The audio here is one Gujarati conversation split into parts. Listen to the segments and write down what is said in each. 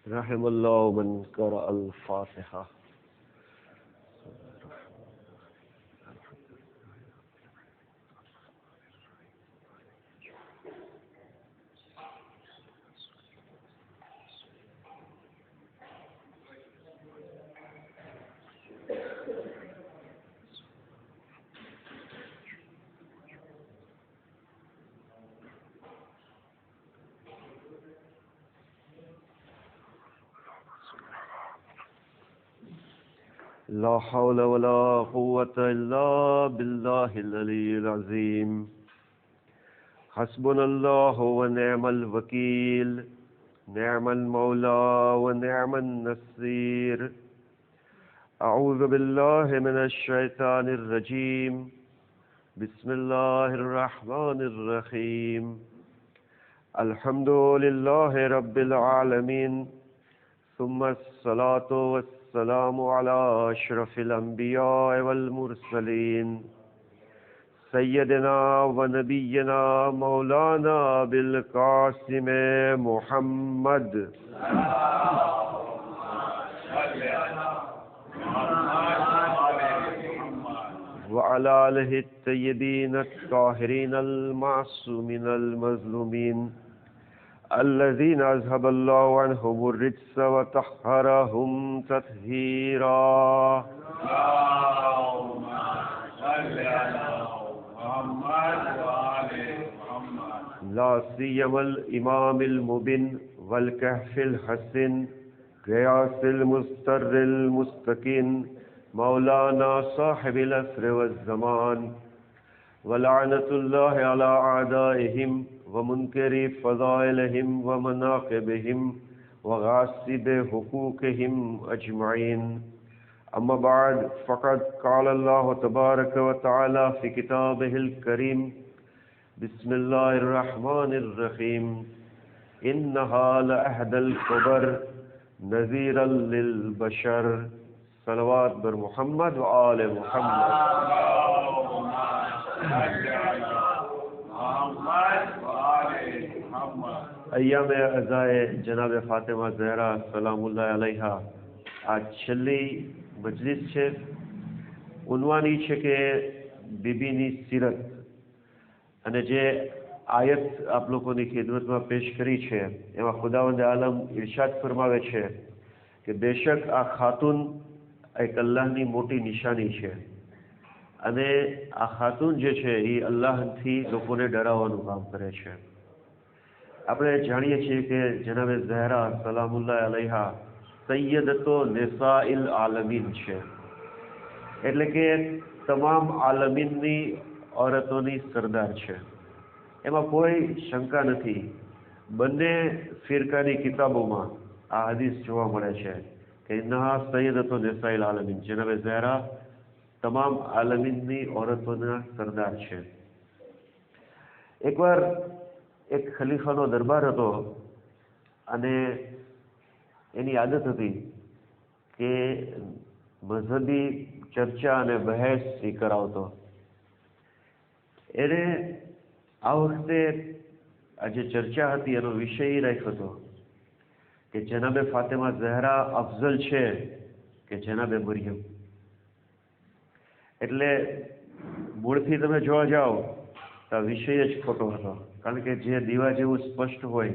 रहिमल्लाहु मन क़रा अल फातिहा। ला हौला वला कुव्वता इल्ला बिल्लाहिल अलिय्यिल अज़ीम। हस्बुनल्लाहु व निअमल वकील, निअमल मौला व निअमन नसीर। अऊज़ु बिल्लाहि मिनश शैतानिर रजीम। बिस्मिल्लाहिर रहमानिर रहीम। अल्हम्दुलिल्लाहि रब्बिल आलमीन, सुम्मस्सलातु वस्सलामु अला अशरफिल अंबिया वल मुरसलीन, सय्यदना व नबियना मौलाना बिल कासिम मुहम्मद व अला आलिहि तय्यबीन अत्ताहिरीन अल मासूमीन अल मज़लूमीन अल्लज़ीना अज़हबल्लाहु अन्हुमुर रिज्स व तह्हरहुम तत्हीरा। ला सियमल इमामिल मुबिन वल कहफिल हसन ग़ियासिल मुस्तर्रिल मुस्तकीन मौलाना साहिबिल अस्र वज़्ज़मान व लअनतुल्लाहि अला अअदाइहिम व मुनकरी फ़ज़ाइलिहिम व मनाक़िबिहिम व गासिबि हुक़ूक़िहिम अजमईन। अम्मा बाद फ़क़द क़ाल अल्लाहु तबारक व तआला फ़ी किताबिहिल करीम। बिस्मिल्लाहिर रहमानिर रहीम। इन्नहा लअहदल कुबर नज़ीरल लिल बशर। सलवात बर मुहम्मद व आले मुहम्मद। अय्याम अज़ाए जनाब फातिमा ज़हरा सलामुल्लाह अलैहा आज छेल्ली मजलिस છે। ઉન્વાન એ છે કે બીબીની સીરત, અને જે આયત આપ લોકોની ખિદમતમાં પેશ કરી છે એમાં ખુદાવંદ આલમ ઇરશાદ ફરમાવે છે કે બેશક આ ખાતુન એક અલ્લાહની મોટી નિશાની છે, અને આ ખાતુન જે છે એ અલ્લાહથી લોકોને ડરાવવાનું કામ કરે છે। આપણે જાણીએ છીએ કે જનાબે ઝહરા સલામુલ્લાહ અલૈહા સૈયદતો નિસાઇલ આલમીન છે, એટલે કે તમામ આલમીનની औरतोની સરદાર છે। એમાં કોઈ શંકા નથી। બંને ફિરકાની કિતાબોમાં આ હદીસ જોવા મળે છે કે ઇન્નહા સૈયદતો નિસાઇલ આલમીન, જનાબે ઝહરા તમામ આલમીનની औरतोના સરદાર છે। એકવાર એક ખલીફાનો દરબાર હતો, અને એની આદત હતી કે મઝહબી ચર્ચા અને બહેસ એ કરાવતો। એને આ વખતે આ જે ચર્ચા હતી એનો વિષય એ રાખ્યો હતો કે જનાબે ફાતિમા ઝહરા અફઝલ છે કે જનાબે મરિયમ। એટલે મૂળથી તમે જોવા જાઓ તો આ વિષય જ ખોટો હતો, કારણ કે જે દીવા જેવું સ્પષ્ટ હોય,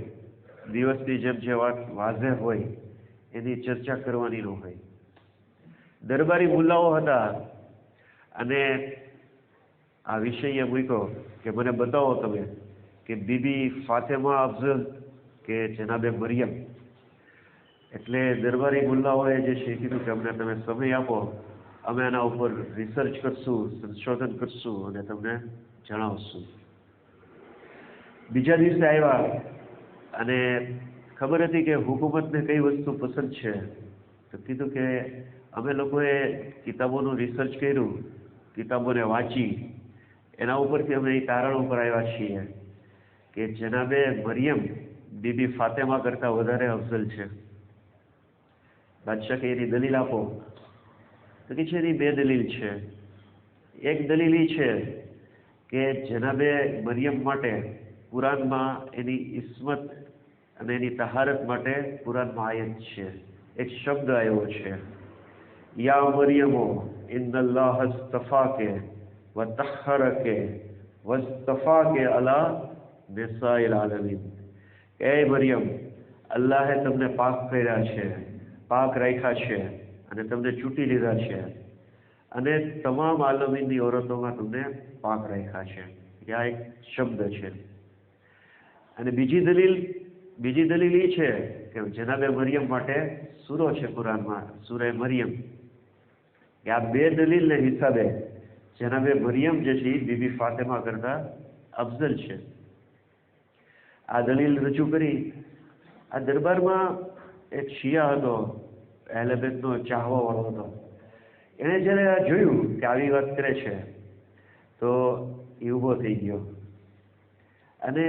દિવસની જેમ જે વાત વાઝેહ હોય એની ચર્ચા કરવાની ન હોય। દરબારી મુલ્લાઓ હતા, અને આ વિષય મૂક્યો કે મને બતાવો તમે કે બીબી ફાતિમા અફઝલ કે જનાબે મરિયમ। એટલે દરબારી મુલ્લાઓએ જે છે કીધું કે અમને તમે સમય આપો, અમે આના ઉપર રિસર્ચ કરશું, સંશોધન કરશું અને તમને જણાવશું। બીજા દિવસે આવ્યા અને ખબર હતી કે હુકુમતને કઈ વસ્તુ પસંદ છે, તો કીધું કે અમે લોકોએ કિતાબોનું રિસર્ચ કર્યું, કિતાબોને વાંચી, એના ઉપરથી અમે એ તારણ ઉપર આવ્યા છીએ કે જનાબે મરિયમ બીબી ફાતિમા કરતાં વધારે અફઝલ છે। બાદશાહ કે એની દલીલ આપો, તો કે છે એની બે દલીલ છે। એક દલીલ એ છે કે જનાબે મરિયમ માટે કુરાનમાં એની ઇસ્મત અને એની તહારત માટે કુરાનમાં આયત છે, એક શબ્દ આવ્યો છે, યા મરિયમો ઇન્નલ્લાહ અસ્તફાકે વતહરકે વસ્તફાકે અલા નિસાઇલ આલમીન. એ મરિયમ, અલ્લાહે તમને પાક કર્યા છે, પાક રાખ્યા છે અને તમને ચૂંટી લીધા છે અને તમામ આલમીનની ઓરતોમાં તમને પાક રાખ્યા છે. આ એક શબ્દ છે. અને બીજી દલીલ એ છે કે જનાબે મરિયમ માટે સૂરો છે કુરાનમાં, સૂરે મરિયમ. કે આ બે દલીલને હિસાબે જનાબે મરિયમ જે છે એ બીબી ફાતિમા કરતા અફઝલ છે. આ દલીલ રજૂ કરી આ દરબારમાં એક શિયા હતો, અહેલે બેતનો ચાહવા વાળો હતો. એણે જ્યારે આ જોયું કે આવી વાત કરે છે તો એ ઊભો થઈ ગયો અને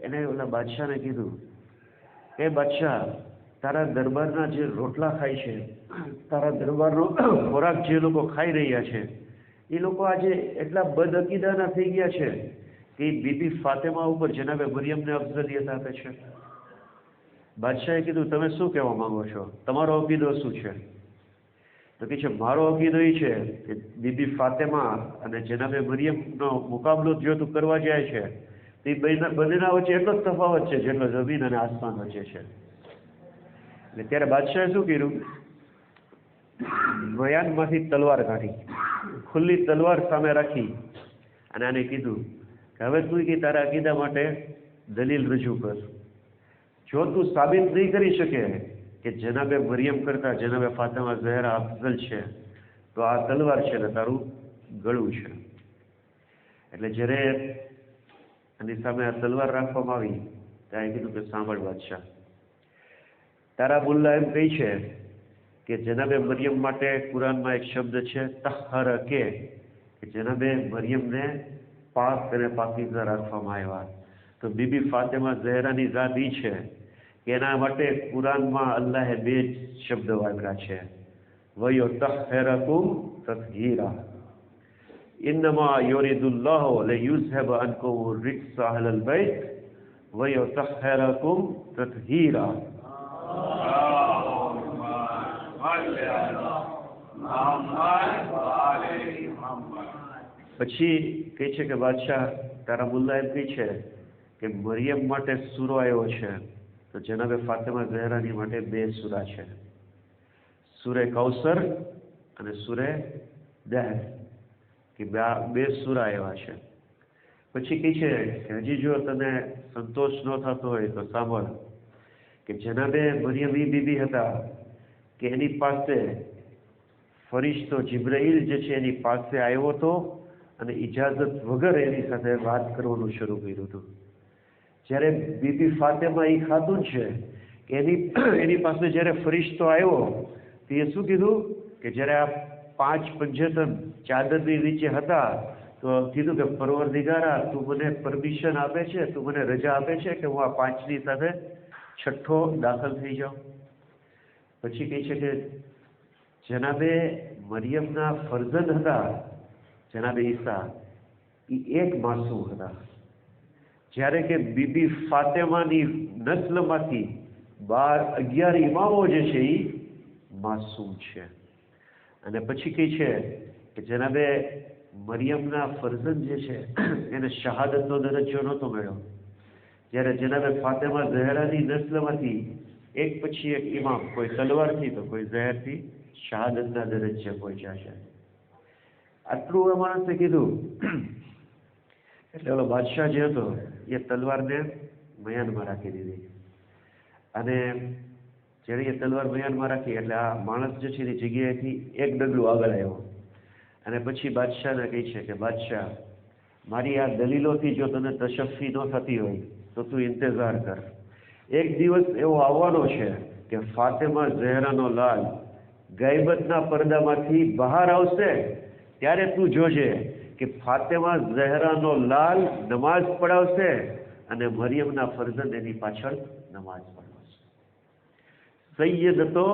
એને ઓલા બાદશાહને કીધું કે બાદશાહ, તારા દરબારના જે રોટલા ખાય છે, તારા દરબારનો ખોરાક જે લોકો ખાઈ રહ્યા છે, એ લોકો આજે એટલા બદઅકીદાના થઈ ગયા છે કે બીબી ફાતિમા ઉપર જનાબે મરિયમને અફઝલિયત આપે છે. બાદશાહે કીધું, તમે શું કહેવા માંગો છો? તમારો અકીદો શું છે? તો કે છે, મારો અકીદો એ છે કે બીબી ફાતિમા અને જનાબે મરિયમનો મુકાબલો જો તું કરવા જાય છે તો એ બંનેના વચ્ચે એટલો જ તફાવત છે જેટલો જમીન અને આસમાન વચ્ચે છે. એટલે ત્યારે બાદશાહે શું કર્યું? મયાનમાંથી તલવાર કાઢી, ખુલ્લી તલવાર સામે રાખી અને આને કીધું કે હવે તું કે તારા અકીદા માટે દલીલ રજૂ કર. જો તું સાબિત નહીં કરી શકે કે જનાબે મરિયમ કરતા જનાબે ફાતિમા ઝહરા અફઝલ છે તો આ તલવાર છે ને તારું ગળું છે. એટલે જ્યારે એની સામે આ તલવાર રાખવામાં આવી ત્યારે કીધું કે સાંભળ બાદશાહ, તારા મુલ્લા એમ કહી છે કે જનાબે મરિયમ માટે કુરાનમાં એક શબ્દ છે તહરકે, કે જનાબે મરિયમને પાક અને પાકીઝા રાખવામાં આવ્યા. તો બીબી ફાતિમા ઝહરાની ઝાત ઈ છે કે એના માટે કુરાનમાં અલ્લાહે બે શબ્દ વાપર્યા છે, વયુતહહિરકુમ તત્હીરા. ઇન્નમા યુરિદુલ્લાહુ લિયુઝહિબ અનકુમ રિજ્સ અહલલ બૈત વયુતહહિરકુમ તત્હીરા. પછી કહે છે કે બાદશાહ, તારા મુલ્લા એમ કહે છે કે મરિયમ માટે સૂરો આવ્યો છે તો જનાબે ફાતિમા ઝહરાની માટે બે સૂરા છે, સૂરે કૌસર અને સૂરે દહર, કે બે સૂરા આવ્યા છે. પછી કહે છે કે હજી જો તને સંતોષ ન થતો હોય તો સાંભળ કે જનાબે મરિયમ એ બીબી હતા કે એની પાસે ફરિશ્તો જિબ્રાઈલ જે છે એની પાસે આવ્યો હતો અને ઇજાઝત વગર એની સાથે વાત કરવાનું શરૂ કર્યું હતું. જ્યારે બીબી ફાતિમા એ ખાતું છે કે એની પાસે જ્યારે ફરિશ્તો આવ્યો તો એ શું કીધું કે જ્યારે આ 5 પંજેતન ચાદરની નીચે હતા તો કીધું કે પરવરદિગારા, તું મને પરમિશન આપે છે, તું મને રજા આપે છે કે હું આ 5ની સાથે છઠ્ઠો દાખલ થઈ જાઉં. પછી કહે છે કે જનાબે મરિયમના ફરજંદ હતા જનાબે ઈસા, એ એક માસૂમ હતા, જ્યારે કે બીબી ફાતિમાની નસ્લમાંથી 11 ઇમામો જે છે એ માસૂમ છે. અને પછી કહે છે કે જનાબે મરિયમના ફરજંદ જે છે એને શહાદતનો દરજ્જો નહોતો મળ્યો, જ્યારે જનાબે ફાતિમા ઝહરાની નસ્લમાંથી એક પછી એક ઇમામ, કોઈ તલવારથી તો કોઈ ઝહરથી શહાદતના દરજ્જે પહોંચ્યા છે. આટલું એ માણસે કીધું એટલે ઓલો બાદશાહ જે હતો એ તલવારને મયાનમાં રાખી દીધી. અને જ્યારે એ તલવાર મયાનમાં રાખી એટલે આ માણસ જે છે એની જગ્યાએથી એક ડગલું આગળ આવ્યો અને પછી બાદશાહને કહે છે કે બાદશાહ, મારી આ દલીલોથી જો તને તશફી ન થતી હોય તો તું ઇંતજાર કર. એક દિવસ એવો આવવાનો છે કે ફાતિમા ઝહરાનો લાલ ગૈબતના પડદામાંથી બહાર આવશે, ત્યારે તું જોજે કે ફાતિમા ઝહરાનો લાલ નમાઝ પઢાવશે અને મરિયમના ફરજંદ એની પાછળ નમાઝ પઢાવશે. સૈયદતો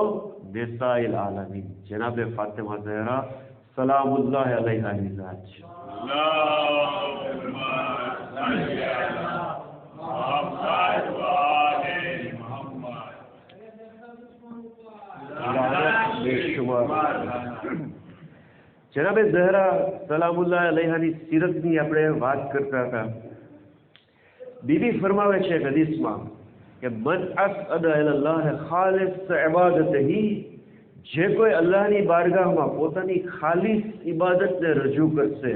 નિસાઇલ આલમીન જનાબે ફાતિમા ઝહરા સલામુલ્લાહ અલૈહાની ઝાત છે. જનાબે ઝહરા સલામુલ્લાહ અલૈહાની સીરતની આપણે વાત કરતા હતા. બીબી ફરમાવે છે હદીસમાં કે મન અસઅદ અલ્લાહ ખાલિસ ઇબાદતહી, જે કોઈ અલ્લાહની બારગાહમાં પોતાની ખાલિસ ઇબાદતને રજૂ કરશે,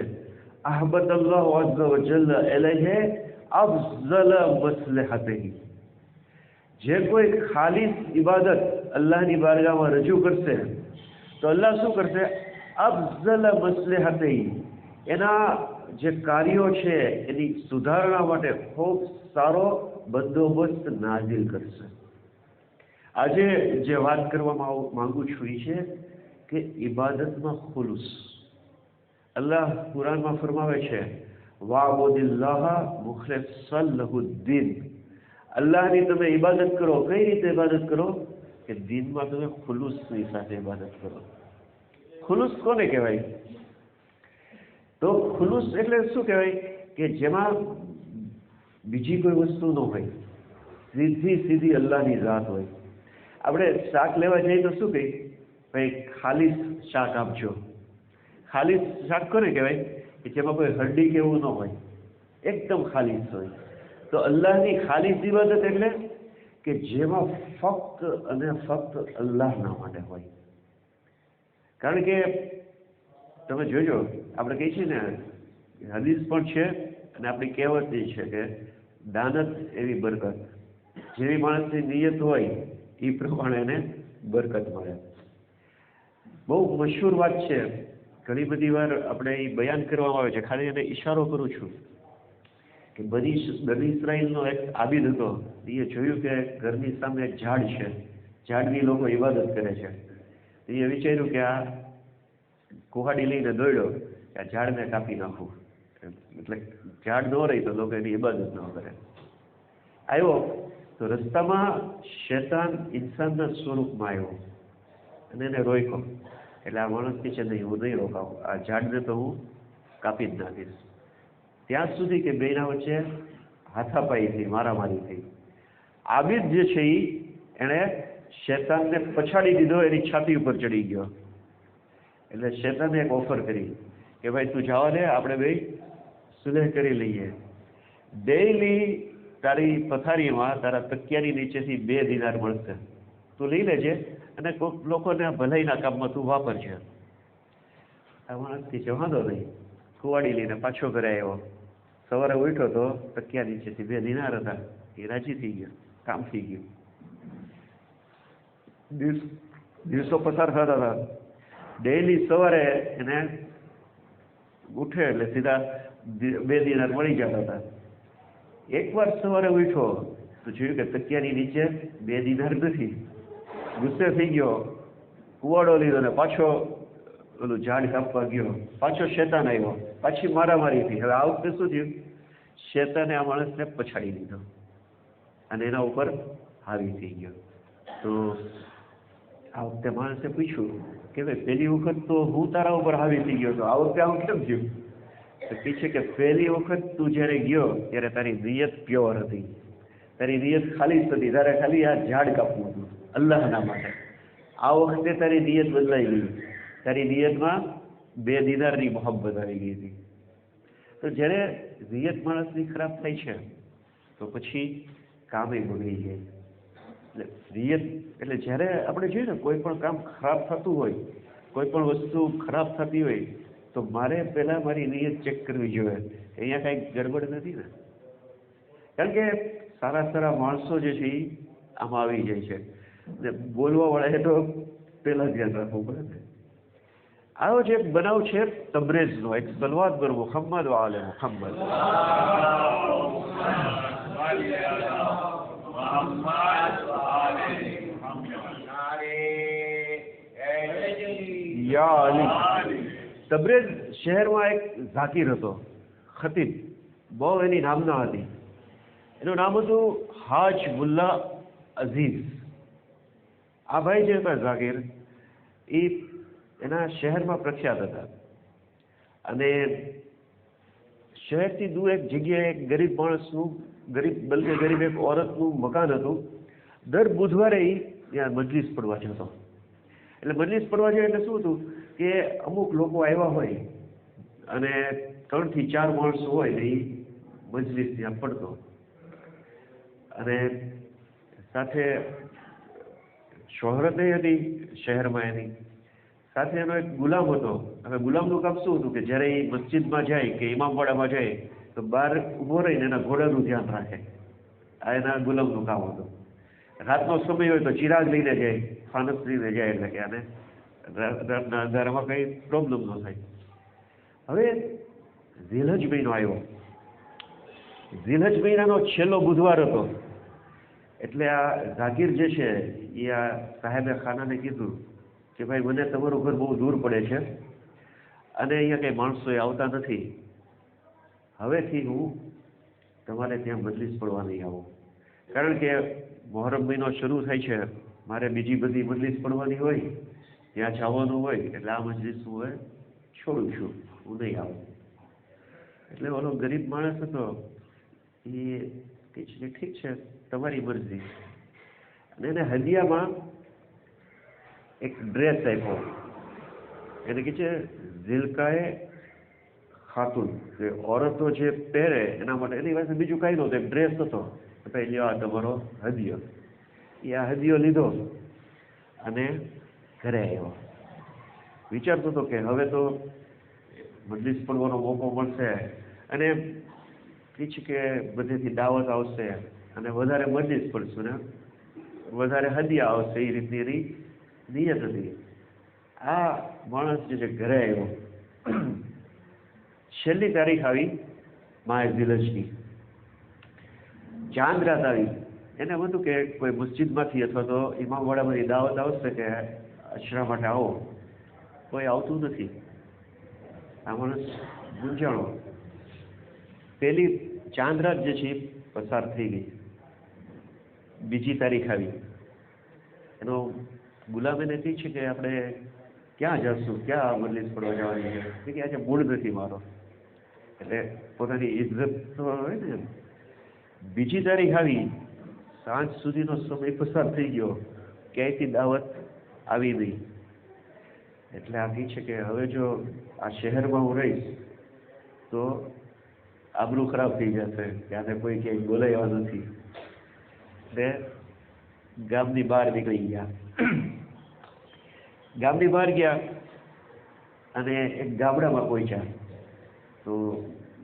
અહબત અલ્લાહ અઝ્ઝ વ જલ્લ અલૈહિ અફઝલ મસ્લહતહી, જે કોઈ ખાલિસ ઇબાદત અલ્લાહની બારગાહમાં રજૂ કરશે તો અલ્લાહ શું કરશે? અફઝલ મસ્લહતહી, એના જે કાર્યો છે એની સુધારણા માટે ખૂબ સારો બંદોબસ્ત નાઝિલ કરશે. આજે જે વાત કરવામાં માંગુ છું એ છે કે ઇબાદતમાં ખુલુસ. અલ્લાહ કુરાનમાં ફરમાવે છે વાબુદિલ્લાહ મુખલિસન લહુદ્દીન, અલ્લાહની તમે ઇબાદત કરો. કઈ રીતે ઇબાદત કરો? કે દીનમાં તમે ખુલુસની સાથે ઇબાદત કરો. ખુલુસ કોને કહેવાય? તો ખુલુસ એટલે શું કહેવાય? કે જેમાં બીજી કોઈ વસ્તુ ન હોય, સીધી અલ્લાહની ઝાત હોય. આપણે શાક લેવા જઈએ તો શું કહીએ? ભાઈ ખાલીસ શાક આપજો. ખાલીસ શાક કોને કહેવાય? કે જેમાં કોઈ હડ્ડી કે એવું ન હોય, એકદમ ખાલીસ હોય. તો અલ્લાહની ખાલીસ ઇબાદત એટલે કે જેમાં ફક્ત અને ફક્ત અલ્લાહના માટે હોય. કારણ કે તમે જોજો, આપણે કહીએ છીએ ને, હદીસ પણ છે અને આપણી કહેવત એ છે કે દાનત એવી બરકત, જેવી માણસની નિયત હોય એ પ્રમાણે એને બરકત મળે. બહુ મશહૂર વાત છે, ઘણી બધી વાર આપણે એ બયાન કરવામાં આવે છે, ખાલી એને ઈશારો કરું છું કે બની ઇસરાઈલનો એક આબિદ હતો. એ જોયું કે ઘરની સામે એક ઝાડ છે, ઝાડની લોકો ઇબાદત કરે છે. એ વિચાર્યું કે આ કુહાડી લઈને દોડ્યો કે આ ઝાડને કાપી નાખવું, એટલે ઝાડ ન રહી તો લોકો એની ઇબાદત ન કરે. આવ્યો તો રસ્તામાં શૈતાન ઇન્સાનના સ્વરૂપમાં આવ્યો અને એને રોક્યો. એટલે આ માણસ કહે છે નહીં, હું નહીં રોકાવું, આ ઝાડને તો હું કાપી જ નાખીશ. ત્યાં સુધી કે બેના વચ્ચે હાથાપાઈ થઈ, મારામારી થઈ. આબિદ જે છે એણે શૈતાનને પછાડી દીધો, એની છાતી ઉપર ચડી ગયો. એટલે શૈતાને એક ઓફર કરી કે ભાઈ તું જવા દે, આપણે બે સુલેહ કરી લઈએ. ડેઈલી તારી પથારીમાં તારા તકિયાની નીચેથી 2 દિનાર મળશે, તું લઈ લેજે અને કોઈક લોકોને ભલાઈના કામમાં તું વાપરજે. આ માણસથી છે વાંધો નહીં, કુવાડી લઈને પાછો ઘરે આવ્યો. સવારે ઉઠ્યો તો તકિયા નીચેથી 2 દિનાર હતા. એ રાજી થઈ ગયો, કામ થઈ ગયું. દિવસો પસાર થતા હતા. ડેઈલી સવારે એને ઉઠે એટલે સીધા 2 દિનાર મળી જતા હતા. એકવાર સવારે ઉઠ્યો તો જોયું કે તકિયાની નીચે 2 દિનાર નથી. ગુસ્સે થઈ ગયો, કુવાડો લીધો ને પાછો ઓલું ઝાડ કાપવા ગયો. પાછો શેતાન આવ્યો, પાછી મારામારી થઈ. હવે આ વખતે શું થયું? શેતાને આ માણસને પછાડી દીધો અને એના ઉપર હાવી થઈ ગયો. તો આ વખતે માણસે પૂછ્યું કે ભાઈ પહેલી વખત તો હું તારા ઉપર હાવી થઈ ગયો હતો, આ વખતે આવું કેમ થયું? તો પૂછે કે પહેલી વખત તું જ્યારે ગયો ત્યારે તારી નિયત પ્યોર હતી, તારી નિયત ખાલી હતી, તારે ખાલી આ ઝાડ કાપવું હતું અલ્લાહના માટે. આ વખતે તારી નિયત બદલાઈ ગઈ, તારી નિયતમાં 2 દિનારની મોહબ્બત આવી ગઈ હતી. તો જ્યારે નિયત માણસની ખરાબ થાય છે તો પછી કામે બગડી જાય. એટલે નિયત એટલે જ્યારે આપણે જોઈએ ને કોઈ પણ કામ ખરાબ થતું હોય, કોઈ પણ વસ્તુ ખરાબ થતી હોય તો મારે પહેલાં મારી નિયત ચેક કરવી જોઈએ, અહીંયા કાંઈક ગડબડ નથી ને. કારણ કે સારા માણસો જે છે એ આમાં આવી જાય છે ને, બોલવાવાળાએ તો પહેલાં ધ્યાન રાખવું પડે ને. આવો જે એક બનાવ છે તબરેઝનો, એક સલવાત પર મુહમ્મદ વાલે મુહમ્મદ. તબરેઝ શહેરમાં એક ઝાકીર હતો, ખતીબ, બહુ એની નામના હતી. એનું નામ હતું હાજ મુલ્લા અઝીઝ. આ ભાઈ જે હતા ઝાકીર, એ એના શહેરમાં પ્રખ્યાત હતા. અને શહેરથી દૂર એક જગ્યાએ એક ગરીબ માણસનું, ગરીબ એક ઓરતનું મકાન હતું. દર બુધવારે એ ત્યાં મજલિસ પડવા જતો. એટલે મજલિસ પડવા જાય એટલે શું હતું કે અમુક લોકો આવ્યા હોય અને 3 થી 4 માણસો હોય ને એ મજલિસ ત્યાં પડતો, અને સાથે શોહરત હતી શહેરમાં એની, સાથે એનો એક ગુલામ હતો. હવે ગુલામનું કામ શું હતું કે જ્યારે એ મસ્જિદમાં જાય કે ઇમામવાડામાં જાય તો બહાર ઊભો રહીને એના ઘોડાનું ધ્યાન રાખે. આ એના ગુલામનું કામ હતું. રાતનો સમય હોય તો ચિરાગ લઈને જાય, ફાનસ લઈને જાય, એટલે કે આને રાતના અંધારામાં કંઈ પ્રોબ્લેમ ન થાય. હવે ઝીલહજ મહિનો આવ્યો, ઝીલહજ મહિનાનો છેલ્લો બુધવાર હતો. એટલે આ ઝાકીર જે છે એ આ સાહેબે ખાનાને કીધું કે ભાઈ મને તમારું ઘર બહુ દૂર પડે છે અને અહીંયા કંઈ માણસો આવતા નથી, હવેથી હું તમારે ત્યાં મજલિસ પડવા નહીં આવું, કારણ કે મોહરમ મહિનો શરૂ થાય છે, મારે બીજી બધી મજલિસ પડવાની હોય, ત્યાં જવાનું હોય, એટલે આ મજલિસ હું છોડું છું, હું નહીં આવું. એટલે ઓલો ગરીબ માણસ હતો એ કહે છે કે ઠીક છે, તમારી મરજી. અને એને હદિયામાં એક ડ્રેસ આપ્યો. એને કહે છે ઝિલકાએ ખાતુન, કે ઓરતો જે પહેરે એના માટે, એની પાસે બીજું કાંઈ નહોતું, એક ડ્રેસ હતો. ભાઈ લ્યો આ તમારો હદિયો. એ આ હદિયો લીધો અને ઘરે આવ્યો. વિચારતો હતો કે હવે તો મજલિસ પડવાનો મોકો મળશે અને કહે છે કે બધેથી દાવત આવશે અને વધારે મજલિસ પડશે ને વધારે હદિયા આવશે, એ રીતની એની નિયત હતી. આ માણસ જે છે ઘરે આવ્યો, છેલ્લી તારીખ આવી માહે ઝીલહજની, ચાંદ રાત આવી. એને એમ હતું કે કોઈ મસ્જિદમાંથી અથવા તો ઇમામવાડામાંથી દાવત આવશે કે અશરા માટે આવો, કોઈ આવતું નથી. આ માણસ મૂંઝાણો. પહેલી ચાંદ રાત જે છે પસાર થઈ ગઈ, બીજી તારીખ આવી. એનો ગુલામ એને કહે છે કે આપણે ક્યાં જશું, ક્યાં મજલિસ પડવા જવાની છે, કે આજે મૂડ નથી મારો. એટલે પોતાની ઇજ્જત તો હોય ને. બીજી તારીખ આવી, સાંજ સુધીનો સમય પસાર થઈ ગયો, ક્યાંયથી દાવત આવી નહીં. એટલે આ કહે છે કે હવે જો આ શહેરમાં હું રહીશ તો આબરૂ ખરાબ થઈ જશે, કે આને કોઈ ક્યાંય બોલાવ્યા નથી. એટલે ગામની બહાર નીકળી ગયા. ગામની બહાર ગયા અને એક ગામડામાં પહોંચ્યા. તો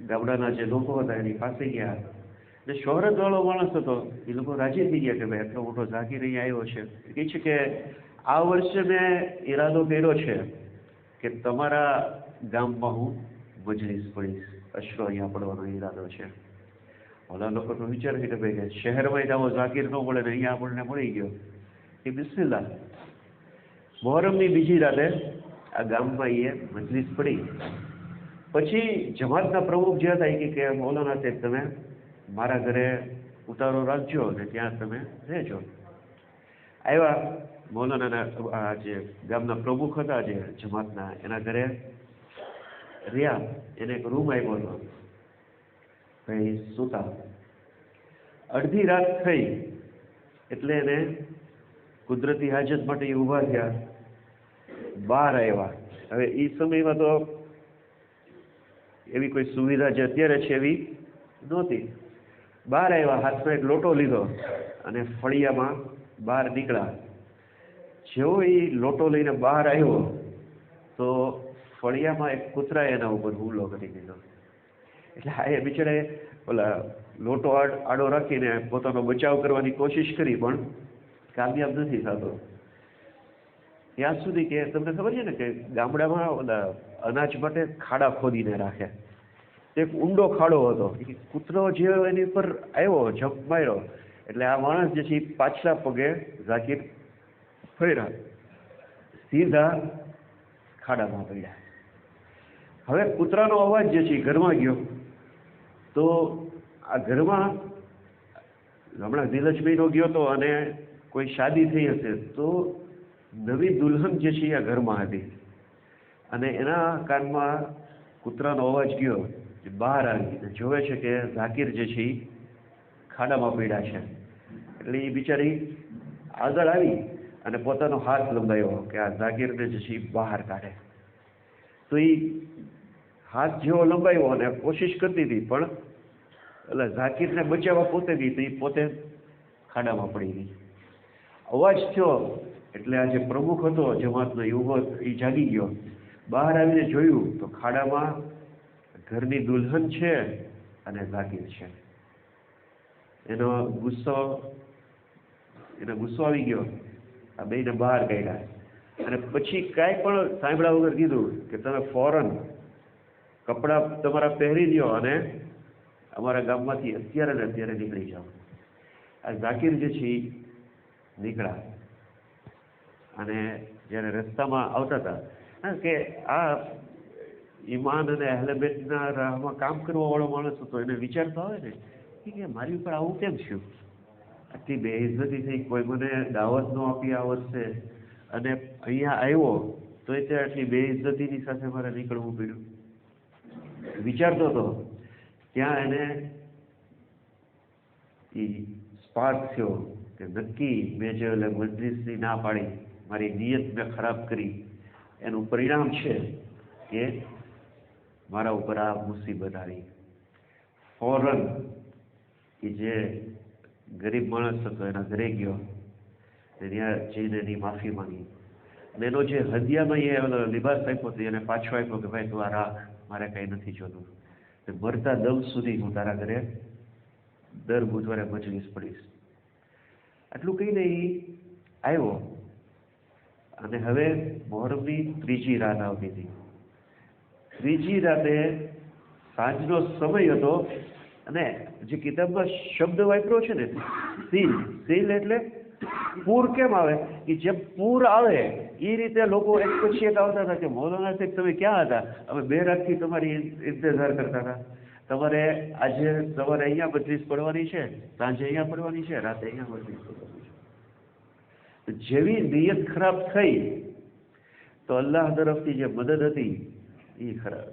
ગામડાના જે લોકો હતા એની પાસે ગયા. અને શોહરત વાળો માણસ હતો, એ લોકો રાજી થઈ ગયા કે ભાઈ આટલો મોટો ઝાકીર અહીંયા આવ્યો છે. કહે છે કે આ વર્ષે મેં ઈરાદો કર્યો છે કે તમારા ગામમાં હું મજલિસ પડીશ, અશરો અહીંયા પડવાનો ઈરાદો છે. ઓલા લોકો તો વિચાર કે ભાઈ કે શહેરમાં જ આવો ઝાકીર ન મળે ને અહીંયા આપણને મળી ગયો, એ બિસ્મિલ્લાહ. મોહરમની બીજી રાતે આ ગામમાં એ મજલિસ પડી. પછી જમાતના પ્રમુખ જે હતા એ કે મૌલાના સાહેબ તમે મારા ઘરે ઉતારો રાખજો અને ત્યાં તમે રહેજો. આવ્યા મૌલાનાના આ જે ગામના પ્રમુખ હતા જે જમાતના, એના ઘરે રહ્યા. એને એક રૂમ આપ્યો હતો, ભાઈ સૂતા. અડધી રાત થઈ એટલે એને કુદરતી હાજત માટે એ ઊભા થયા, બહાર આવ્યા. હવે એ સમયમાં તો એવી કોઈ સુવિધા જે અત્યારે છે એવી નહોતી. બહાર આવ્યા, હાથમાં એક લોટો લીધો અને ફળિયામાં બહાર નીકળ્યા. જેવો એ લોટો લઈને બહાર આવ્યો તો ફળિયામાં એક કૂતરાએ એના ઉપર હુમલો કરી દીધો. એટલે આ એ બિચારાએ ઓલા લોટો આડો રાખીને પોતાનો બચાવ કરવાની કોશિશ કરી, પણ કામયાબ નથી થતો. ત્યાં સુધી કે તમને ખબર છે ને કે ગામડામાં ઓલા અનાજ માટે ખાડા ખોદીને રાખે. એક ઊંડો ખાડો હતો, કૂતરો જે એની ઉપર આવ્યો, જંપ માર્યો, એટલે આ માણસ જે છે એ પાછલા પગે ઝાકીર ફર્યા, સીધા ખાડામાં પડ્યા. હવે કૂતરાનો અવાજ જે છે એ ઘરમાં ગયો. તો આ ઘરમાં હમણાં ઝીલહજ મહિનો ગયો હતો અને કોઈ શાદી થઈ હશે, તો નવી દુલ્હન જે છે એ ઘરમાં હતી અને એના કાનમાં કૂતરાનો અવાજ ગયો. બહાર આવી જોવે છે કે ઝાકીર જે છે એ ખાડામાં પડ્યા છે. એટલે એ બિચારી આગળ આવી અને પોતાનો હાથ લંબાવ્યો કે આ જાગીરને જે છે બહાર કાઢે. તો એ હાથ જેવો લંબાવ્યો અને કોશિશ કરતી હતી, પણ એટલે ઝાકીરને બચાવવા પોતે ગઈ તો એ પોતે ખાડામાં પડી ગઈ. અવાજ થયો એટલે આ જે પ્રમુખ હતો જમાતનો યુવો એ જાગી ગયો. બહાર આવીને જોયું તો ખાડામાં ઘરની દુલ્હન છે અને ઝાકીર છે. એને ગુસ્સો આવી ગયો. આ બેને બહાર કાઢ્યા અને પછી કાંઈ પણ સાંભળ્યા વગર કીધું કે તમે ફોરન કપડાં તમારા પહેરી લ્યો અને અમારા ગામમાંથી અત્યારે ને અત્યારે નીકળી જાઓ. આ ઝાકીર જે છે એ નીકળ્યા અને જ્યારે રસ્તામાં આવતા હતા કે આ ઈમાન અને અહલે બેતના રાહમાં કામ કરવા વાળો માણસ હતો, એને વિચારતો આવે ને કે મારી ઉપર આવું કેમ થયું, આટલી બેઇજ્જતી થઈ, કોઈ મને દાવત ન આપી આ વર્ષે અને અહીંયા આવ્યો તો એ આટલી બેઇજ્જતીની સાથે મારે નીકળવું પડ્યું. વિચારતો હતો. ત્યાં એને એ સ્પાર્ક થયો કે નક્કી મેં જે મજલિસની ના પાડી, મારી નિયત મેં ખરાબ કરી, એનું પરિણામ છે કે મારા ઉપર આ મુસીબત આવી. ફોરન એ જે ગરીબ માણસ હતો એના ઘરે ગયો, ત્યાં જઈને એની માફી માંગી અને એનો જે હદિયામાં એ લિબાસ આપ્યો હતો એને પાછો આપ્યો કે ભાઈ તું આ રાખ, મારે કંઈ નથી જોતું, મરતા દમ સુધી હું તારા ઘરે દર બુધવારે મજલિસ પડીશ. આટલું કહીને એ આવ્યો અને હવે મોહરમની ત્રીજી રાત આવતી હતી. ત્રીજી રાતે સાંજનો સમય હતો અને જે કિતાબમાં શબ્દ વાપર્યો છે ને સીલ, સીલ એટલે પૂર કેમ આવે કે જેમ પૂર આવે એ રીતે લોકો એક પછી એક આવતા હતા કે મૌલાના સાહેબ તમે ક્યાં હતા, અમે 2 રાતથી તમારી ઇંતજાર કરતા હતા, તમારે આજે સવારે અહીંયા મજલિસ પડવાની છે, સાંજે અહીંયા પડવાની છે, રાતે અહીંયા મજલિસ પડવાની છે. જેવી નિયત ખરાબ થઈ તો અલ્લાહ તરફથી જે મદદ હતી એ ખરાબ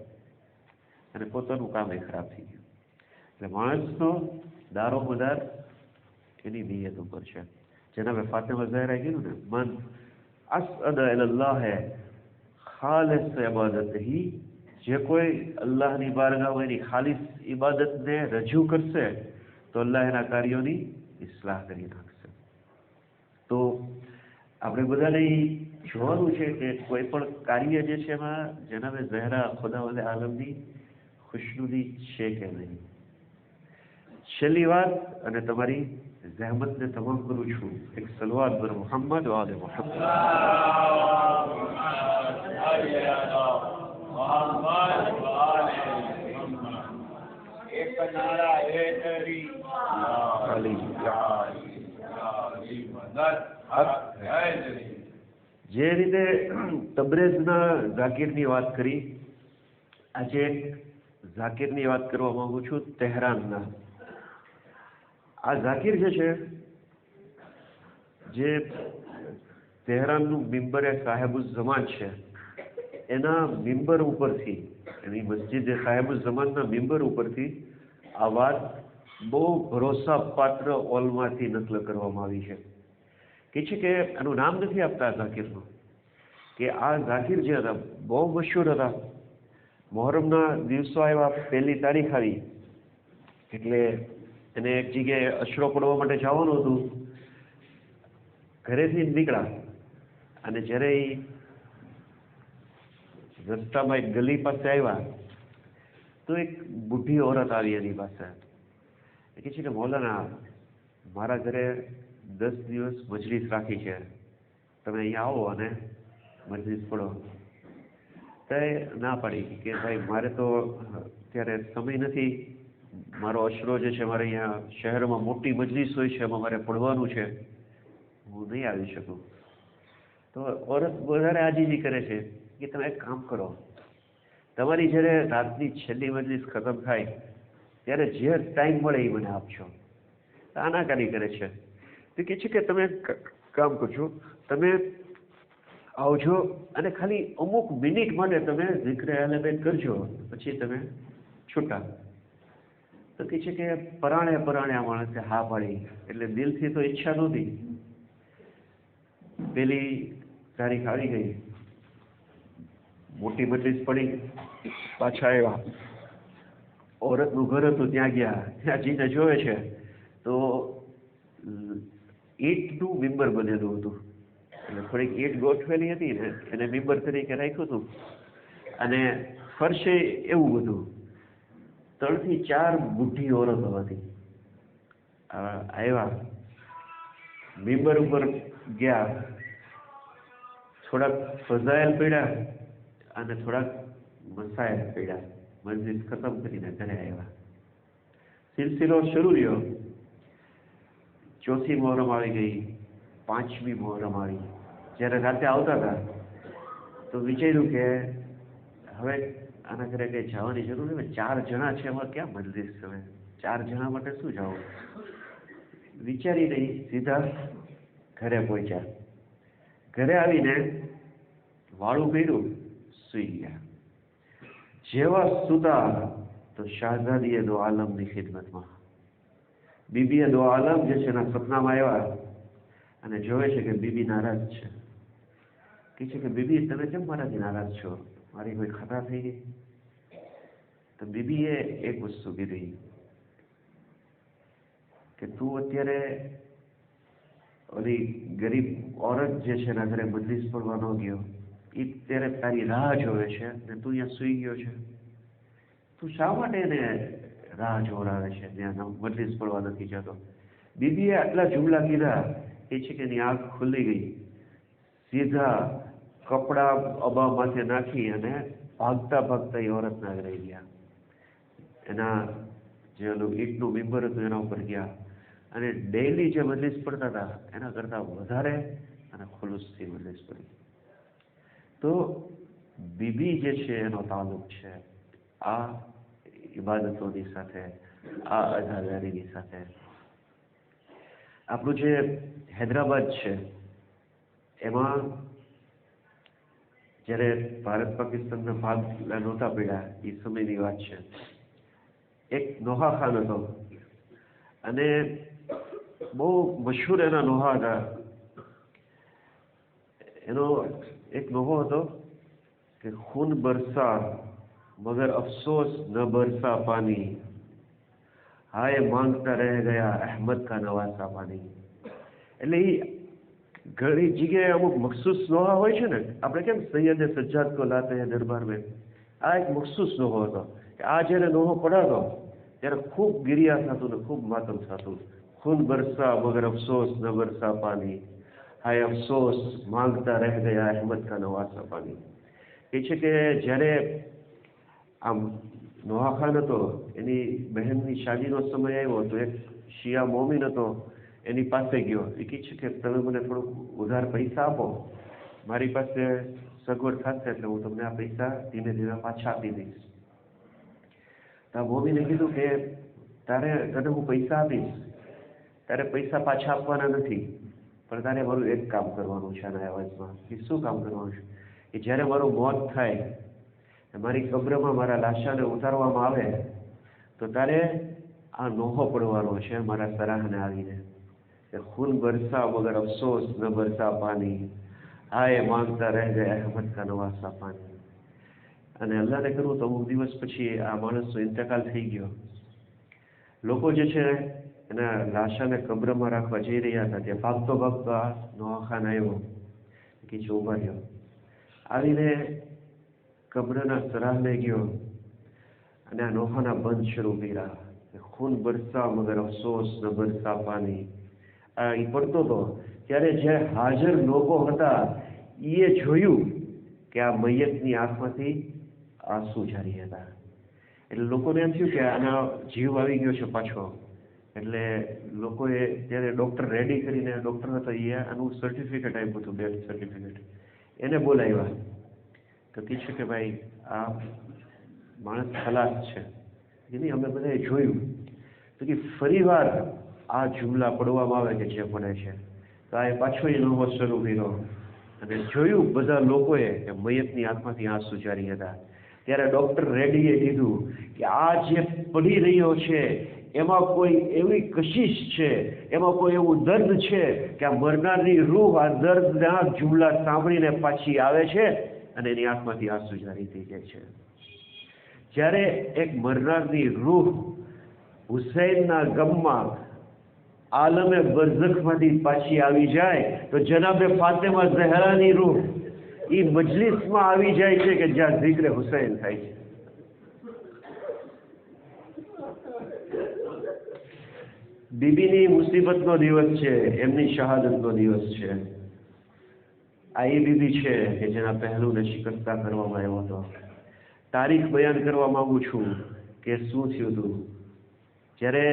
અને પોતાનું કામ એ ખરાબ થઈ ગયું. એટલે માણસનો દારો મદાર એની નિયત ઉપર છે. જનાબે ફાતિમા ઝહરાએ કીધું ને મન અસઅદ અલ્લાહ ખાલિસ ઇબાદતહી, જે કોઈ અલ્લાહની બારગાહમાં એની ખાલિસ ઇબાદતને રજૂ કરશે તો અલ્લાહ એના કાર્યોની ઇસ્લાહ કરી નાખશે. તો આપણે બધાને જોવાનું છે કે કોઈ પણ કાર્ય જે છે એમાં જનાબે ઝહરા ખુદાવંદ આલમની ખુશનુદી છે કે નહીં. છેલ્લી વાત અને તમારી જહેમતને તમામ કરું છું, એક સલવાત પર મુહમ્મદ વાલે મુહમ્મદ. એક નારા હેતરી જે રીતે તબરેઝના ઝાકીરની વાત કરી, આજે એક ઝાકીરની વાત કરવા માંગુ છું તહેરાનના. આ ઝાકીર જે છે જે તહેરાનનું મિંબર એ સાહેબુઝ્ઝમાન છે, એના મિંબર ઉપરથી, એની મસ્જિદ સાહેબુઝ્ઝમાનના મિંબર ઉપરથી આ વાત બહુ ભરોસાપાત્ર ઓલમાંથી નકલ કરવામાં આવી છે. કે છે કે એનું નામ નથી આપતા ઝાકીરનું, કે આ ઝાકીર જે હતા બહુ મશહૂર હતા. મોહરમના દિવસો આવ્યા, 1લી તારીખ આવી એટલે એને એક જગ્યાએ અશરો પડવા માટે જવાનું હતું. ઘરેથી નીકળ્યા અને જ્યારે એ રસ્તામાં એક ગલી પાસે આવ્યા તો એક બુઢી ઓરત આવી એની પાસે. એ કહે છે કે મૌલાના, મારા ઘરે 10 દિવસ મજલિસ રાખી છે, તમે અહીંયા આવો અને મજલિસ પડો. તો એ ના પાડી કે ભાઈ મારે તો અત્યારે સમય નથી, મારો અશરો જે છે મારે અહીંયા શહેરમાં મોટી મજલિસ હોય છે, એમાં મારે પડવાનું છે, હું નહીં આવી શકું. તો ઓરત વધારે આજીજી કરે છે કે તમે એક કામ કરો, તમારી જ્યારે રાતની છેલ્લી મજલિસ ખતમ થાય ત્યારે જે ટાઈમ મળે એ મને આપજો. આનાકાની કરે છે. તો કહે છે કે તમે કામ કરજો, તમે આવજો અને ખાલી અમુક મિનિટ માટે તમે zikr અહલે બેત કરજો, પછી તમે છૂટા. તો કહે છે કે પરાણે આ માણસે હા પાડી, એટલે દિલથી તો ઈચ્છા નહોતી. પેલી તારીખ આવી ગઈ, મોટી મજલિસ પડી, પાછા આવ્યા, औरतનું ઘર હતું ત્યાં ગયા, ત્યાં જઈને જોવે છે તો ઈંટનું મિંબર બનેલું હતું, એટલે થોડીક ઈંટ ગોઠવેલી હતી ને એને મિંબર તરીકે રાખ્યું હતું, અને ફરશે એવું બધું. 3 થી 4 બુઢી औरतो હતી. આવ્યા, મિંબર ઉપર ગયા, થોડાક ફઝાયલ પડ્યા અને થોડાક મસાયલ પડ્યા, મસ્જિદ ખતમ કરીને ઘરે આવ્યા. સિલસિલો શરૂ રહ્યો. 4મી મોહરમ આવી ગઈ, 5મી મોહરમ આવી. જ્યારે રાતે આવતા હતા તો વિચાર્યું કે હવે આના ઘરે કંઈ જવાની જરૂર નથી, 4 જણા છે, એમાં ક્યાં મજલિસ હવે 4 જણા માટે શું જવું, વિચારી નહીં સીધા ઘરે પહોંચ્યા. ઘરે આવીને વાળું કર્યું, સૂઈ ગયા. જેવા સૂતા તો શાહઝાદીએ દો આલમની ખિદમતમાં, બીબીએ દો આલમ જે છે એના સપનામાં આવ્યા અને જોવે છે કે બીબી નારાજ છે. કહે છે કે બીબી તમે કેમ મારાથી નારાજ છો, મારી કોઈ ખતા થઈ ગઈ? તો બીબીએ એક વસ્તુ કીધી કે તું અત્યારે ઓલી ગરીબ औरत જે છે એના ઘરે મજલિસ પડવા ન ગયો, એ ત્યારે તારી રાહ જોવે છે અને તું અહીંયા સૂઈ ગયો છે. તું શા માટે એને રાહ જોવડાવે છે, ત્યાં મજલિસ પડવા નથી જતો? બીબીએ આટલા જુમલા કીધા, એ છે કે એની આંખ ખુલી ગઈ. સીધા કપડા અબા માથે નાખી અને ભાગતા ભાગતા એ औरतના ઘરે ગયા. એના જે ઓલું ઈંટનું મિંબર હતું એના ઉપર ગયા અને ડેઈલી જે મજલિસ પડતા હતા એના કરતાં વધારે અને ખુલુસથી મજલિસ પડી. તો બીબી જે છે એનો તાલ્લુક છે આ ઇબાદતોની સાથે, આ અઝાદારીની સાથે. આપણું જે હૈદરાબાદ છે એમાં જ્યારે ભારત પાકિસ્તાનના ભાગ નહોતા પડ્યા એ સમયની વાત છે, એક નોહા ખાન હતો અને બહુ મશહૂર એના નોહા હતા. એનો એક નોહો હતો કે ખૂન બરસા મગર અફસોસ ન બરસા પાની, હાય માંગતા રહે ગયા અહેમદ કા નવાસા પાની. એટલે એ ઘણી જગ્યાએ અમુક મખસૂસ નોહા હોય છે ને, આપણે કેમ સૈયદ સજ્જાદ કો લાતે હૈ દરબાર મેં, આ એક મખસૂસ નોહો હતો કે આ જ્યારે નોહો પડાતો ત્યારે ખૂબ ગિરિયા થતું ને ખૂબ માતમ થતું. ખૂન બરસા મગર અફસોસ ન બરસા પાની, હાય અફસોસ માંગતા રહે ગયા અહેમદ કા નવાસા પાની. એ છે કે જ્યારે આમ નોહા ખાન હતો એની બહેનની શાદીનો સમય આવ્યો તો એક શિયા મોમિન હતો એની પાસે ગયો. એ કહે છે કે તમે મને થોડુંક ઉધાર પૈસા આપો, મારી પાસે સગવડ થશે એટલે હું તમને આ પૈસા ધીમે ધીમે પાછા આપી દઈશ. તો આ મોમીને કીધું કે તને હું પૈસા આપીશ, તારે પૈસા પાછા આપવાના નથી, પણ તારે મારું એક કામ કરવાનું છે આના અવાજમાં. કે શું કામ કરવાનું છે? કે જ્યારે મારું મોત થાય, મારી કબ્રમાં મારા લાશાને ઉતારવામાં આવે તો તારે આ નોહો પડવાનો છે મારા સરાહને આવીને કે ખૂન બરસા મગર અફસોસ ન બરસા પાની, હાય માંગતા રહે ગયા અહેમદ કા નવાસા પાની. અને અલ્લાહને કરવું તો અમુક દિવસ પછી આ માણસનો ઇંતકાલ થઈ ગયો. લોકો જે છે એના લાશાને કબ્રમાં રાખવા જઈ રહ્યા હતા, ત્યાં ભાગતો ભાગતો આ નોહા ખાન આવ્યો કે છે ઉભા રહ્યો, આવીને કબ્રના સરાહને ગયો અને આ નોહાના બંધ શરૂ કર્યા. ખૂન બરસા મગર અફસોસ ન બરસા પાની. આ એ પડતો હતો ત્યારે જે હાજર લોકો હતા એ જોયું કે આ મૈયતની આંખમાંથી આંસુ જારી હતા. એટલે લોકોને એમ થયું કે આના જીવ આવી ગયો છે પાછો. એટલે લોકોએ ત્યારે ડૉક્ટર રેડી કરીને, ડૉક્ટર હતો એ આનું સર્ટિફિકેટ આપ્યું હતું, ડેથ સર્ટિફિકેટ, એને બોલાવ્યા. તો કહે છે કે ભાઈ આ માણસ ખલાસ છે. એની અમે બધાએ જોયું. તો કે ફરી વાર આ જુમલા પડવામાં આવે કે જે પડે છે તો આ પાછો એ નોહો શરૂ કર્યો અને જોયું બધા લોકોએ કે મૈયતની આંખમાંથી આંસુ જારી હતા. ત્યારે ડૉક્ટર રેડ્ડીએ કીધું કે આ જે પડી રહ્યો છે એમાં કોઈ એવી કશિશ છે, એમાં કોઈ એવું દર્દ છે કે આ મરનારની રૂહ આ દર્દના જુમલા સાંભળીને પાછી આવે છે અને એની આંખમાંથી આંસુ જારી થઈ જાય છે. જ્યારે એક મરનારની રૂહ હુસૈનના ગમમાં આલમે બરઝખમાંથી પાછી આવી જાય તો જનાબે ફાતિમા ઝહરાની રૂહ એ મજલિસમાં આવી જાય છે કે જ્યાં zikr હુસૈન થાય છે. બીબીની મુસીબતનો દિવસ છે, એમની શહાદતનો દિવસ છે. આ એ બીબી છે કે જેના પહેલુંને શિકસ્તા કરવામાં આવ્યો હતો. તારીખ બયાન કરવા માંગુ છું કે શું થયું હતું. જ્યારે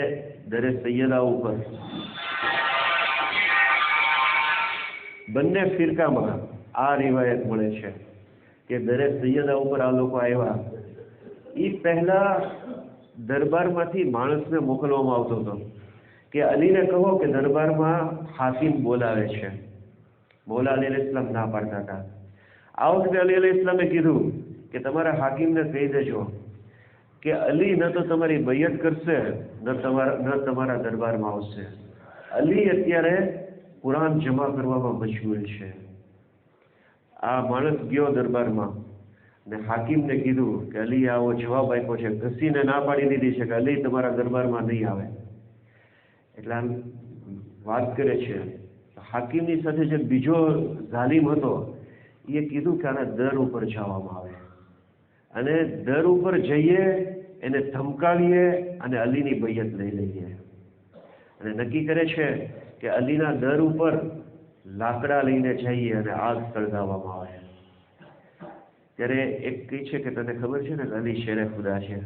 દરે સૈયદા ઉપર બંને ફિરકામાં આ રિવાયત મળે છે કે દરે સૈયદા ઉપર આ લોકો આવ્યા. એ પહેલા દરબારમાંથી માણસને મોકલવામાં આવતો હતો કે અલીને કહો કે દરબારમાં હાકિમ બોલાવે છે. મૌલા અલી અલૈહિસ્સલામ ના પાડતા હતા. આ વખતે અલી અલૈહિસ્સલામે કીધું કે તમારા હાકિમને કહી દેજો કે અલી ન તો તમારી બૈયત કરશે ન તમારા દરબારમાં આવશે. અલી અત્યારે કુરાન જમા કરવામાં મશગુલ છે. આ માણસ ગયો દરબારમાં ને હાકિમને કીધું કે અલી આવો જવાબ આપ્યો છે, ઘસીને ના પાડી દીધી છે કે અલી તમારા દરબારમાં નહીં આવે. એટલે આમ વાત કરે છે. હાકિમની સાથે જે બીજો ઝાલિમ હતો એ કીધું કે આના દર ઉપર જવામાં આવે અને દર ઉપર જઈએ એને ધમકાવીએ અને અલીની બૈયત લઈ લઈએ. અને નક્કી કરે છે કે અલીના દર ઉપર લાકડા લઈને જઈએ અને આગ સળગાવવામાં આવે. ત્યારે એક કહે છે કે તને ખબર છે ને કે અલી શેરે ખુદા છે,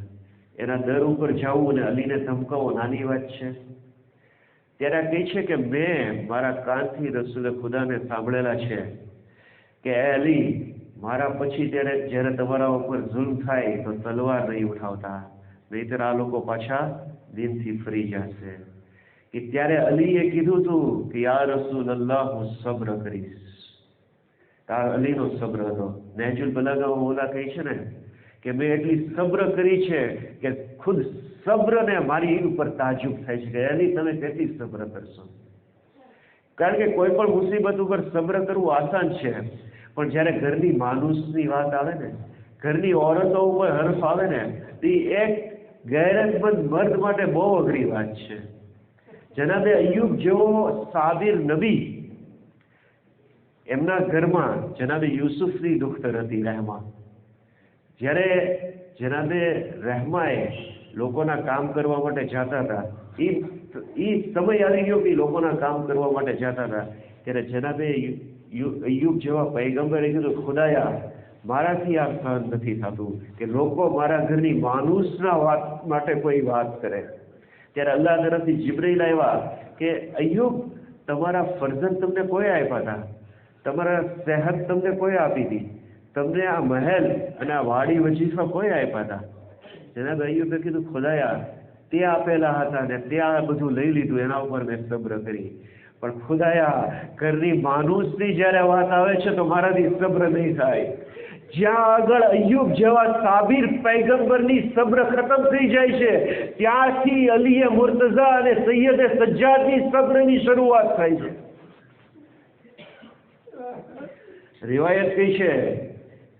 એના દર ઉપર જવું અને અલીને ધમકાવો નાની વાત છે. ત્યારે કહે છે કે મેં મારા કાનથી રસૂલે ખુદાને સાંભળેલા છે કે અલી મારા પછી જ્યારે તમારા ઉપર જુલ્મ થાય તો તલવાર નહીં ઉઠાવતા, નહીંતર આ લોકો પાછા દિનથી ફરી જશે. કે ત્યારે અલીએ કીધું હતું કે યા રસૂલ અલ્લાહ હું સબ્ર કરીશ. તાર અલીનો સબ્ર હતો. નહેજુલ બલાગામાં મૌલા કહે છે ને કે મેં એટલી સબ્ર કરી છે કે ખુદ સબ્રને મારી ઉપર તાજુબ થાય છે કે અલી તમે કેટલી સબ્ર કરશો. કારણ કે કોઈ પણ મુસીબત ઉપર સબ્ર કરવું આસાન છે, પણ જ્યારે ઘરની માનુસની વાત આવે ને, ઘરની ઓરતો ઉપર હર્ફ આવે ને, તે એક ગેરતમંદ મર્દ માટે બહુ અઘરી વાત છે. જનાબે અય્યુબ જેવો સાબિર નબી, એમના ઘરમાં જનાબે યુસુફની દુખ્તર હતી રહેમા. જ્યારે જનાબે રહેમાએ લોકોના કામ કરવા માટે જતા હતા, એ સમય આવી ગયો કે લોકોના કામ કરવા માટે જતા હતા, ત્યારે જનાબે અય્યુબ જેવા પૈગંબરે કીધું ખુદાયા મારાથી આ સહન નથી થતું કે લોકો મારા ઘરની માનુસના વાત માટે કોઈ વાત કરે. ત્યારે અલ્લાહ તરફથી જિબ્રીલ આવ્યા કે અય્યુબ તમારા ફરજંદ તમને કોઈ આપ્યા હતા, તમારા સેહત તમને કોઈ આપી હતી, તમને આ મહેલ અને આ વાડી વજીફા કોઈ આપ્યા હતા. જનાબ અય્યુબે કીધું ખુદાયા તે આપેલા હતા ને તે આ બધું લઈ લીધું, એના ઉપર મેં સબ્ર કરી, પણ ખુદાયા ઘરની માનુસની જ્યારે વાત આવે છે તો મારાથી સબ્ર નહીં થાય. જ્યાં આગળ અય્યુબ જેવા સાબિર પૈગંબરની સબ્ર ખતમ થઈ જાય છે, ત્યાંથી અલીએ મુર્તઝા અને સૈયદે સજ્જાદની સબ્રની શરૂઆત થાય છે. રિવાયત કહી છે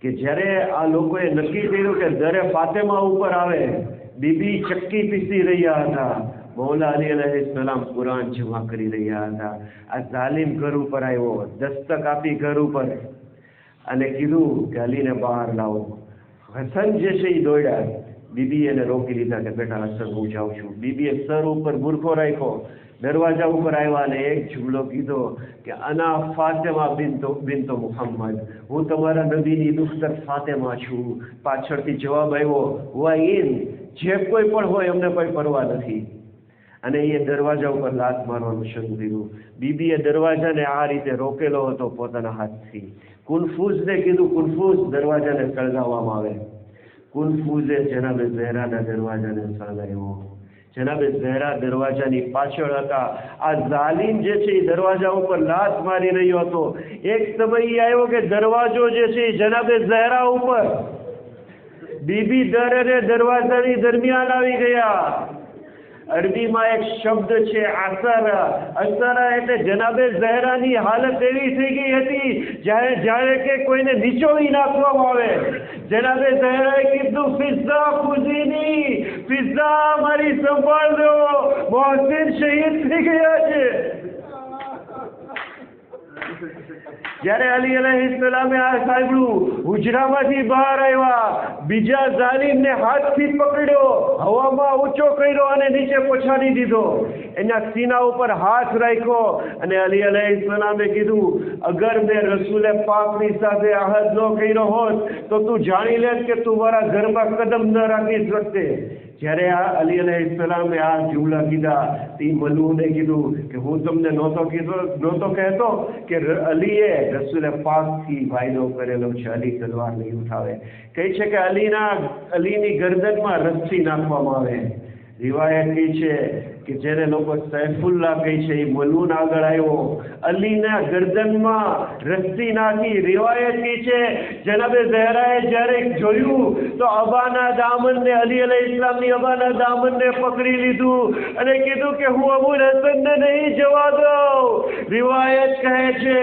કે જ્યારે આ લોકોએ નક્કી કર્યું કે દરે ફાતેમા ઉપર આવે, બીબી ચક્કી પીસી રહ્યા હતા, મૌલા અલી અલૈહિસ્સલામ કુરાન જમા કરી રહ્યા હતા. આ ઝાલિમ ઘર ઉપર આવ્યો, દસ્તક આપી ઘર ઉપર અને કીધું કે અલીને બહાર લાવો. હસન જે છે એ દોડ્યા. બીબીએ એને રોકી લીધા કે બેટા હસન હું જાઉં છું. બીબીએ સર ઉપર બુરખો રાખ્યો, દરવાજા ઉપર આવ્યા અને એક જુમલો કીધો કે અના ફાતેમા બિન્તો મુહમ્મદ, હું તમારા નબીની દુખ્તર ફાતેમા છું. પાછળથી જવાબ આવ્યો વાઈન, જે કોઈ પણ હોય અમને કોઈ પરવા નથી. અને એ દરવાજા ઉપર લાત મારવાનું શરૂ કર્યું. બીબીએ દરવાજાને આ રીતે રોકેલો હતો પોતાના હાથથી. કુનફૂઝને કીધું કુનફૂઝ દરવાજાને સળગાવવામાં આવે. કુનફૂઝે જનાબે ઝહેરાના દરવાજાને સળગાવ્યો. જનાબે ઝહેરા દરવાજાની પાછળ હતા. આ ઝાલિમ જે છે એ દરવાજા ઉપર લાત મારી રહ્યો હતો. એક સમય આવ્યો કે દરવાજો જે છે એ જનાબે ઝહેરા ઉપર, બીબી દર અને દરવાજાની દરમિયાન આવી ગયા અરબીમાં એક શબ્દ છે આસરા. અસરા એટલે જનાબે ઝહરાની હાલત એવી થઈ ગઈ હતી જ્યારે કે કોઈને નીચોવી નાખવામાં આવે. જનાબે ઝહરાએ કીધું ફિઝા ખુદીની, ફિઝા મારી સંભાળ દો, મોહસિન શહીદ થઈ ગયા છે. જ્યારે અલી અલૈહિસ્સલામે આ સાંભળ્યું, હુજરામાંથી બહાર આવ્યા, બીજા જાલિમને હાથથી પકડ્યો, હવામાં ઊંચો કર્યો અને નીચે પછાડી દીધો, એના સીના ઉપર હાથ રાખ્યો અને અલી અલૈહિસ્સલામે કીધું, અગર મેં રસૂલે પાકની સાથે અહદ ન કર્યો હોત તો તું જાણી લેત કે તું મારા ઘરમાં કદમ ન રાખી શકતે. જ્યારે આ અલી અલૈહિસ્સલામે આ જુમલા કીધા તે મલૂને કીધું કે હું તમને નહોતો કહેતો કે અલીએ રસૂલે પાકથી વાયદો કરેલો છે, અલી તલવાર નહીં ઉઠાવે. કહે છે કે અલીની ગરદનમાં રસ્સી નાખવામાં આવે. રિવાયત કહી છે કે જેને લોકો સૈફુલ્લાહ કહે છે એ મલૂન આગળ આવ્યો, અલીના ગરદનમાં રસ્સી નાખી. રિવાયત કહી છે જનાબે ઝહરાએ જ્યારે જોયું તો અબાના દામનને, અલી અલૈહિસ્સલામની અબાના દામનને પકડી લીધું અને કીધું કે હું અબુલ હસનને નહીં જવા દઉં. રિવાયત કહે છે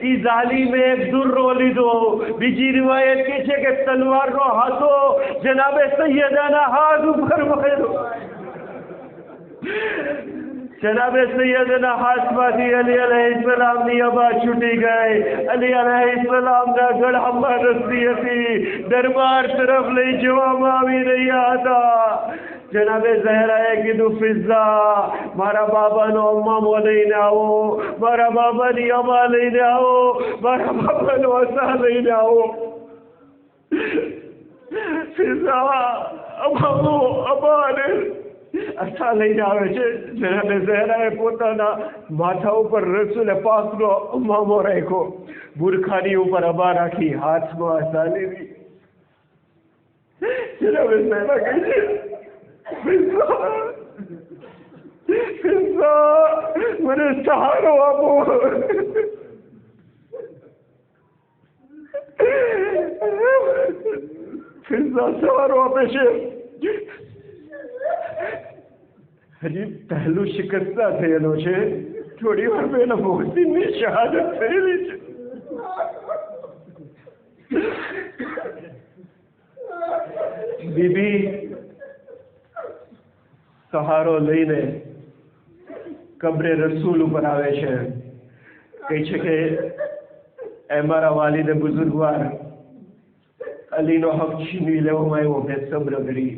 એ ઝાલિમે એક દુર્રો લીધો. બીજી રિવાયત કહે છે કે તલવારનો હાથો જનાબે સૈયદાના હાથ ઉપર માર્યો. જનાબે સૈયદના હાથમાંથી અલી અલૈહિસ્સલામની અબા છૂટી ગઈ. અલી અલૈહિસ્સલામના ગળામાં રસ્સી હતી, દરબાર તરફ લઈ જવામાં આવી રહ્યા હતા. જનાબે ઝહરાએ કીધું ફિઝા મારા બાબાનો અમ્મામો લઈને આવો, મારા બાબાની અબા લઈને આવો, મારા બાબાનો અસા લઈને આવો. ફિઝા અમ્મામો અબાને અસા લઈને આવે છે. જનાબે ઝહરાએ પોતાના માથા ઉપર રસૂલે પાકનો અમ્મામો રાખ્યો, બુરખાની ઉપર અબા રાખી, હાથમાં અસા લીધી. જનાબે ઝહરા કહે છે ફિઝા મને સહારો આપો. ફિઝા સહારો આપે છે. હજી પહેલું શિકસ્ત થયેલો છે, થોડી વાર પહેલા મોહસિનની શહાદત થયેલી છે. બીબી સહારો લઈને કબ્રે રસૂલ ઉપર આવે છે. કહે છે કે એ મારા વાલિદે બુઝુર્ગવાર, અલીનો હક છીનવી લેવામાં આવ્યો, મેં સબ્ર કરી.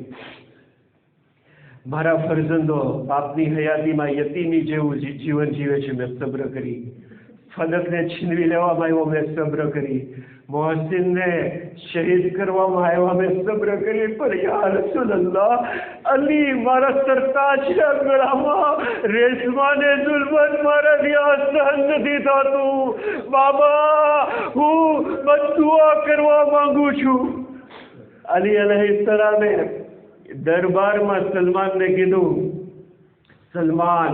મારા ફરજંદો બાપની હયાતીમાં યતીમી જેવું જીવન જીવે છે, મેં સબ્ર કરી. ફલકને છીનવી લેવામાં આવ્યો, મેં સબ્ર કરી. મોહસિનને શહીદ કરવામાં આવ્યા, મેં સબ્ર કરી. પણ યા રસૂલલ્લાહ, અલી મારા સરતાજના ગળામાં રેશમાને જુલ્મત મારાથી સહન નથી થતું. બાબા હું બદદુઆ કરવા માંગુ છું. અલી અલૈહિસ્સલામે દરબારમાં સલમાનને કીધું, સલમાન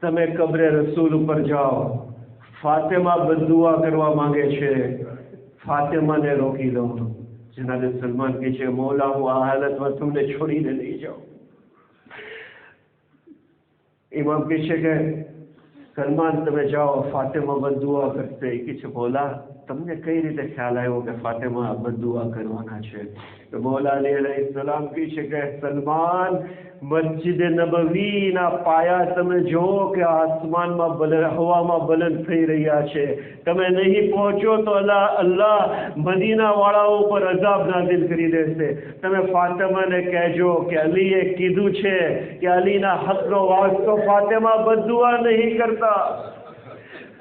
તમે કબ્રે રસૂલ ઉપર જાઓ, ફાતિમા બદદુઆ કરવા માંગે છે, ફાતિમાને રોકી લો. જનાબે સલમાન કહે છે મૌલા હું આ હાલતમાં તમને છોડીને નહીં જાઉં. ઇમામ કહે છે કે સલમાન તમે જાઓ, ફાતિમા બદદુઆ કરશે. કહે છે મૌલા તમને કઈ રીતે ખ્યાલ આવ્યો કે ફાતિમા બદદુઆ કરવાના છે? તો મૌલા અલી અલૈહિસ્સલામ કહે છે કે સલમાન મસ્જિદ નબવીના પાયા તમે જુઓ કે આસમાનમાં હવામાં બલંદ થઈ રહ્યા છે. તમે નહીં પહોંચો તો અલ્લાહ મદીના વાળાઓ પર અઝાબ નાઝિલ કરી દેશે. તમે ફાતિમાને કહેજો કે અલીએ કીધું છે કે અલીના હકનો વાસ્તો ફાતિમા બદદુઆ નહીં કરતા.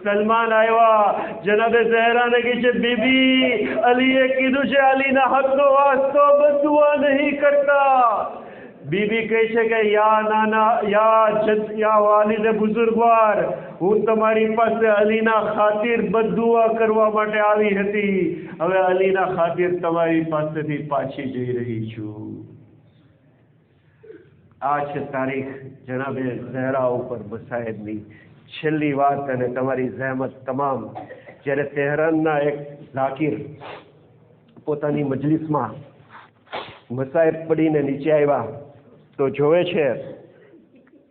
સલમાન આવ્યા, જનાબે ઝહરાને કહે છે બીબી અલીએ કીધું છે અલીના હકનો વાસ્તો બદદુઆ નહીં કરતા. બીબી કહે છે કે યા વાલિદ બુઝુર્ગવાર, હું તમારી પાસે અલીના ખાतिर બદદુઆ કરવા માટે આવી હતી, હવે અલીના ખાतिर તમારી પાસેથી પાછી જઈ રહી છું. આ છે તારીખ જનાબે ઝહરા ઉપર મસાયદની છેલ્લી વાત. અને તમારી જહેમત તમામ. જ્યારે તેહરાનના એક ઝાકીર પોતાની મજલિસમાં મસાયબ પડીને નીચે આવ્યા તો જોવે છે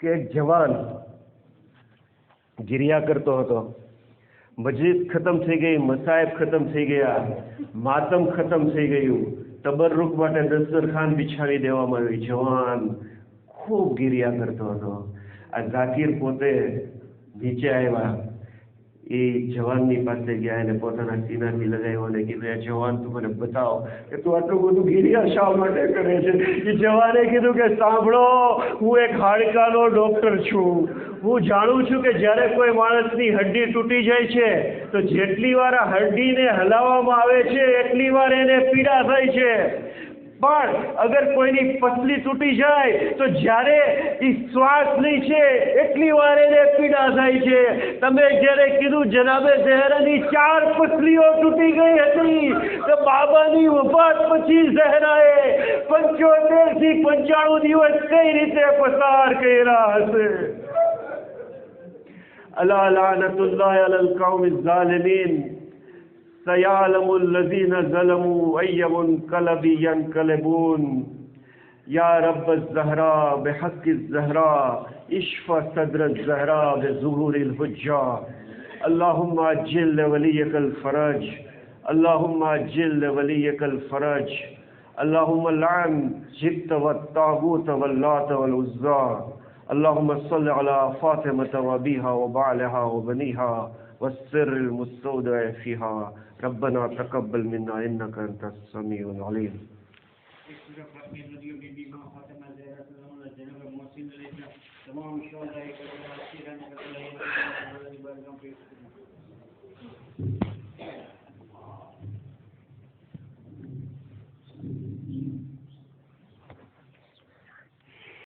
કે એક જવાન ગિરિયા કરતો હતો. મજલિસ ખતમ થઈ ગઈ, મસાયબ ખતમ થઈ ગયા, માતમ ખતમ થઈ ગયું, તબરરુક માટે દસ્તરખાન બિછાવી દેવામાં આવ્યું. જવાન ખૂબ ગિરિયા કરતો હતો. આ ઝાકીર પોતે નીચે આવ્યા, એ જવાનની પાસે ગયા અને પોતાના સીનાથી લગાવ્યો અને કીધું, એ જવાન તું મને બતાવો કે તું આટલું બધું ગિરિયા શા માટે કરે છે. એ જવાને કીધું કે સાંભળો, હું એક હાડકાનો ડોક્ટર છું. હું જાણું છું કે જ્યારે કોઈ માણસની હડ્ડી તૂટી જાય છે તો જેટલી વાર આ હડ્ડીને હલાવવામાં આવે છે એટલી વાર એને પીડા થાય છે, પણ અગર કોઈની પસલી તૂટી જાય તો જ્યારે એ શ્વાસ લે છે એટલી વાર એને પીડા થાય છે. તમે જ્યારે કીધું જનાબે ઝહેરાની 4 પસલીઓ તૂટી ગઈ હતી તો બાબાની વફાત પછી ઝહેરાએ 75 થી 95 દિવસ કઈ રીતે પસાર કર્યા હશે. અલા લાનતુલ્લાહ અલલ કૌમિ ઝાલિમીન سيعلم الذين ظلموا أي منقلب ينقلبون. يا رب الزهراء بحق الزهراء اشفى صدر الزهراء بظهور الحجة. اللهم عجل لوليك الفرج، اللهم عجل لوليك الفرج. اللهم لعن جبت والطاغوت واللات والعزى. اللهم صل على فاطمة وأبيها وبعلها وبنيها والسر المستودع فيها. ربنا تقبل منا إنك أنت السميع العليم. تمام